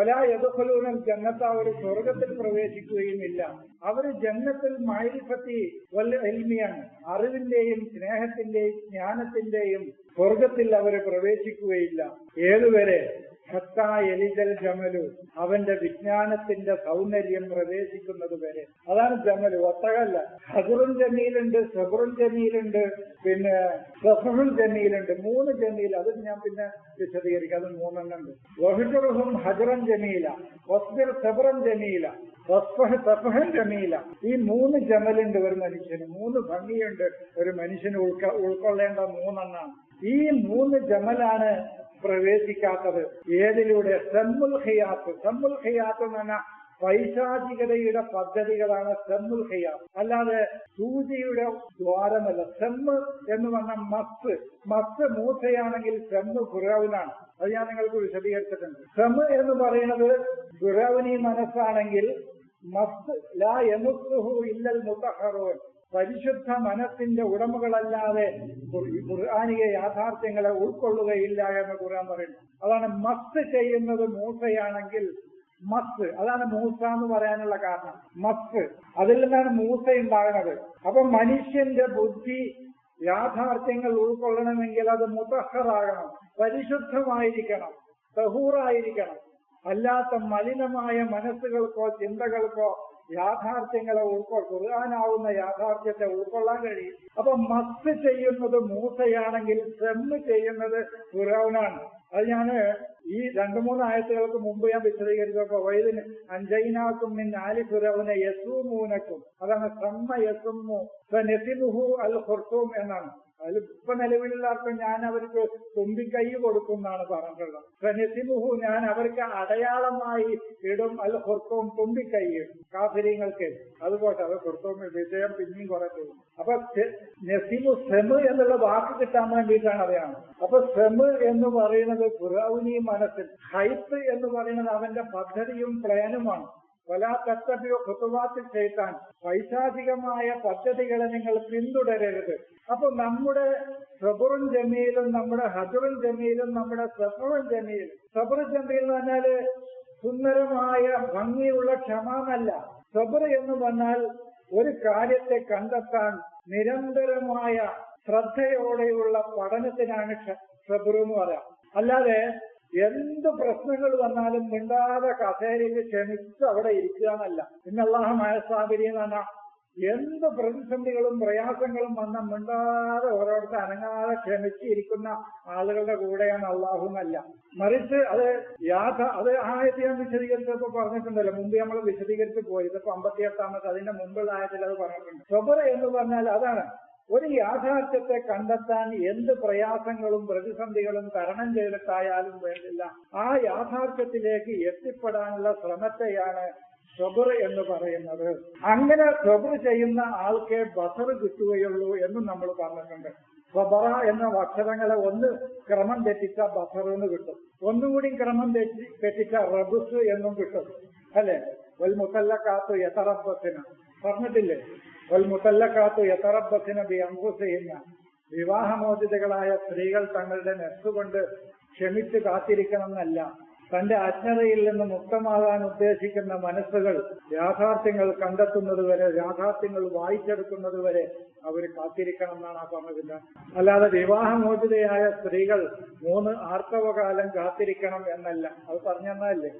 വലാ യദ്ഖുലൂനൽ ജന്നത, അവർ സ്വർഗത്തിൽ പ്രവേശിക്കുകയുമില്ല. അവർ ജന്നത്തുൽ മഅരിഫത്തി വൽ ഇൽമിയാണ്, അറിവിന്റെയും സ്നേഹത്തിന്റെയും ജ്ഞാനത്തിന്റെയും സ്വർഗത്തിൽ അവർ പ്രവേശിക്കുകയില്ല. ഏതുവരെ? ഹത്താ യലിജൽ ജമലു, അവന്റെ വിജ്ഞാനത്തിന്റെ സൗന്ദര്യം പ്രവേശിക്കുന്നത് വരെ. അതാണ് ജമല്, ഒട്ടകല്ല. ഹജറുൻ ജമീലുണ്ട്, സബറുൻ ജമീലുണ്ട്, പിന്നെ സഫറുൽ ജമീലുണ്ട്. 3 ജമീൽ, അത് ഞാൻ പിന്നെ വിശദീകരിക്കാം. അത് 3 ഉണ്ട്. വഹ്ജറുഹും ഹജറൻ ജമീല, വസ്ബിർ സബറൻ ജമീല, വസ്ഫഹ് സഫഹൻ ജമീല. ഈ 3 ജമലുണ്ട് ഒരു മനുഷ്യന്. 3 ഭംഗിയുണ്ട് ഒരു മനുഷ്യന് ഉൾക്കൊള്ളേണ്ട 3 ഈ 3 ജമലാണ് പ്രവേശിക്കാത്തത്. ഏതിലൂടെ? സെമ്മുൽ ഖിയാത്ത്. സെമ്മുൽ ഖിയാത്ത് എന്ന് പറഞ്ഞാൽ പൈശാചികതയുടെ പദ്ധതികളാണ് സെമ്മുൽ ഖിയാത്ത്, അല്ലാതെ സൂചിയുടെ ദ്വാരമല്ല. സെമ്മ് എന്ന് പറഞ്ഞാൽ മത്ത് മൂസയാണെങ്കിൽ സെമ്മ് ഫിറൗനാണ്. അത് ഞാൻ നിങ്ങൾക്ക് വിശദീകരിച്ചിട്ടുണ്ട്. സെമ്മ് എന്ന് പറയുന്നത് ഫിറൗനി മനസ്സാണെങ്കിൽ മത്ത് ലാ യമുസ്സുഹു ഇല്ലൽ മുതഹറൂൻ, പരിശുദ്ധ മനസ്സിന്റെ ഉടമകളല്ലാതെ ഖുർആനിക യാഥാർത്ഥ്യങ്ങളെ ഉൾക്കൊള്ളുകയില്ല എന്ന് ഖുർആൻ പറയുന്നു. അതാണ് മസ് ചെയ്യുന്നത് മൂസയാണെങ്കിൽ മസ്, അതാണ് മൂസ എന്ന് പറയാനുള്ള കാരണം. മസ്, അതിൽ നിന്നാണ് മൂസ ഉണ്ടാകുന്നത്. അപ്പൊ മനുഷ്യന്റെ ബുദ്ധി യാഥാർത്ഥ്യങ്ങൾ ഉൾക്കൊള്ളണമെങ്കിൽ അത് മുതഹറാകണം, പരിശുദ്ധമായിരിക്കണം, തഹൂറായിരിക്കണം. അല്ലാത്ത മലിനമായ മനസ്സുകൾക്കോ ചിന്തകൾക്കോ യാഥാർത്ഥ്യങ്ങളെ ഖുർആനാവുന്ന യാഥാർത്ഥ്യത്തെ ഉൾക്കൊള്ളാൻ കഴിയും. അപ്പൊ മസ് ചെയ്യുന്നത് മൂസയാണെങ്കിൽ സെമ്മ് ചെയ്യുന്നത് ഫിറൗനാണ്. അത് ഞാന് ഈ 2-3 ആയത്തുകൾക്ക് മുമ്പ് ഞാൻ വിശദീകരിച്ചപ്പോ വൈദിന് അഞ്ചൈനാക്കും മിൻ ആലി ഫിറൗന യസൂമൂനക്കും, അതാണ് സമ്മ യസുമ്മു ഫനസിമുഹു അൽ ഖുർതൂം എന്നാണ്. അതിൽ ഇപ്പൊ നിലവിലുള്ള അർത്ഥം ഞാൻ അവർക്ക് തുമ്പിക്കൈ കൊടുക്കും എന്നാണ് പറഞ്ഞിട്ടുള്ളത്. ഫനസിമുഹു, ഞാൻ അവർക്ക് അടയാളമായി ഇടും അൽ ഖുർതൂം, തുമ്പിക്കൈ കാഫിര്യങ്ങൾക്ക്. അതുപോലെ അത് ഖുർതൂം വിജയം പിന്നെയും കുറെ പോകും. അപ്പൊ നെസിമു സെമ് എന്നുള്ള വാക്ക് കിട്ടാൻ വേണ്ടിയിട്ടാണ് അതാണ്. അപ്പൊ സെമ് എന്ന് പറയുന്നത് ഫിറൗനി മനസ്സിൽ, ഹൈത്ത് എന്ന് പറയുന്നത് അവന്റെ പദ്ധതിയും പ്ലാനുമാണ്. വലാ തത്തബിഉ ഖുതുവാത്തിൽ ശൈത്താൻ, പൈശാചികമായ പദ്ധതികളെ നിങ്ങൾ പിന്തുടരരുത്. അപ്പൊ നമ്മുടെ സബറുൻ ജമീലും നമ്മുടെ ഹജറുൻ ജമീലും നമ്മുടെ സഫറുൻ ജമീൽ. സബർ ജമീൽ എന്ന് പറഞ്ഞാല് സുന്ദരമായ ഭംഗിയുള്ള ക്ഷമ. സബർ എന്ന് പറഞ്ഞാൽ ഒരു കാര്യത്തെ കണ്ടെത്താൻ നിരന്തരമായ ശ്രദ്ധയോടെയുള്ള പഠനത്തിനാണ് സബർ എന്ന് പറയാം. അല്ലാതെ എന്ത് പ്രശ്നങ്ങൾ വന്നാലും മിണ്ടാതെ കസേരയിൽ ക്ഷമിച്ച് അവിടെ ഇരിക്കുക എന്നല്ല. ഇന്നല്ലാഹ മഅസ്സാബിരീൻ എന്ന് പറഞ്ഞാൽ എന്ത് പ്രതിസന്ധികളും പ്രയാസങ്ങളും വന്ന മിണ്ടാതെ ഓരോരുത്തർ അനങ്ങാതെ ക്ഷമിച്ചിരിക്കുന്ന ആളുകളുടെ കൂടെയാണ് അള്ളാഹു എന്നല്ല. മറിച്ച് അത് ആയത്ത് ഞാൻ വിശദീകരിച്ചപ്പോ പറഞ്ഞിട്ടുണ്ടല്ലോ, മുമ്പ് നമ്മൾ വിശദീകരിച്ച് പോയി. ഇതിപ്പോ 58-ാമത്തെ അതിന്റെ മുമ്പുള്ള ആയത്തിൽ അത് പറഞ്ഞിട്ടുണ്ട്. സബർ എന്ന് പറഞ്ഞാൽ അതാണ്, ഒരു യാഥാർത്ഥ്യത്തെ കണ്ടെത്താൻ എന്ത് പ്രയാസങ്ങളും പ്രതിസന്ധികളും തരണം ചെയ്തിട്ടായാലും വേണ്ടില്ല, ആ യാഥാർത്ഥ്യത്തിലേക്ക് എത്തിപ്പെടാനുള്ള ശ്രമത്തെയാണ് സബർ എന്ന് പറയുന്നത്. അങ്ങനെ സബർ ചെയ്യുന്ന ആൾക്കേ ബസർ കിട്ടുകയുള്ളൂ എന്നും നമ്മൾ പറഞ്ഞിട്ടുണ്ട്. സബറ എന്ന അക്ഷരങ്ങളെ ഒന്ന് ക്രമം തെറ്റിച്ച ബസർ എന്ന് കിട്ടും, ഒന്നുകൂടി ക്രമം തെറ്റിച്ച റബുസ് എന്നും കിട്ടും, അല്ലെ? വൽ മുതല്ലഖാത്തു യതറബ്ബസിന പറഞ്ഞിട്ടില്ലേ? വൽ മുതല്ലഖാത്തു യതറബ്ബസിന ബി അൻഫുസിഹിന്ന, വിവാഹമോചിതകളായ സ്ത്രീകൾ തങ്ങളുടെ നെസ്സുകൊണ്ട് ക്ഷമിച്ച് കാത്തിരിക്കണം എന്നല്ല, തന്റെ അജ്ഞതയിൽ നിന്ന് മുക്തമാകാൻ ഉദ്ദേശിക്കുന്ന മനസ്സുകൾ യാഥാർത്ഥ്യങ്ങൾ കണ്ടെത്തുന്നത് വരെ, യാഥാർത്ഥ്യങ്ങൾ വായിച്ചെടുക്കുന്നത് വരെ അവർ കാത്തിരിക്കണം എന്നാണ് ആ പറഞ്ഞതില്ല. അല്ലാതെ വിവാഹമോചിതയായ സ്ത്രീകൾ 3 ആർത്തവകാലം കാത്തിരിക്കണം എന്നല്ല, അത് പറഞ്ഞല്ലേ.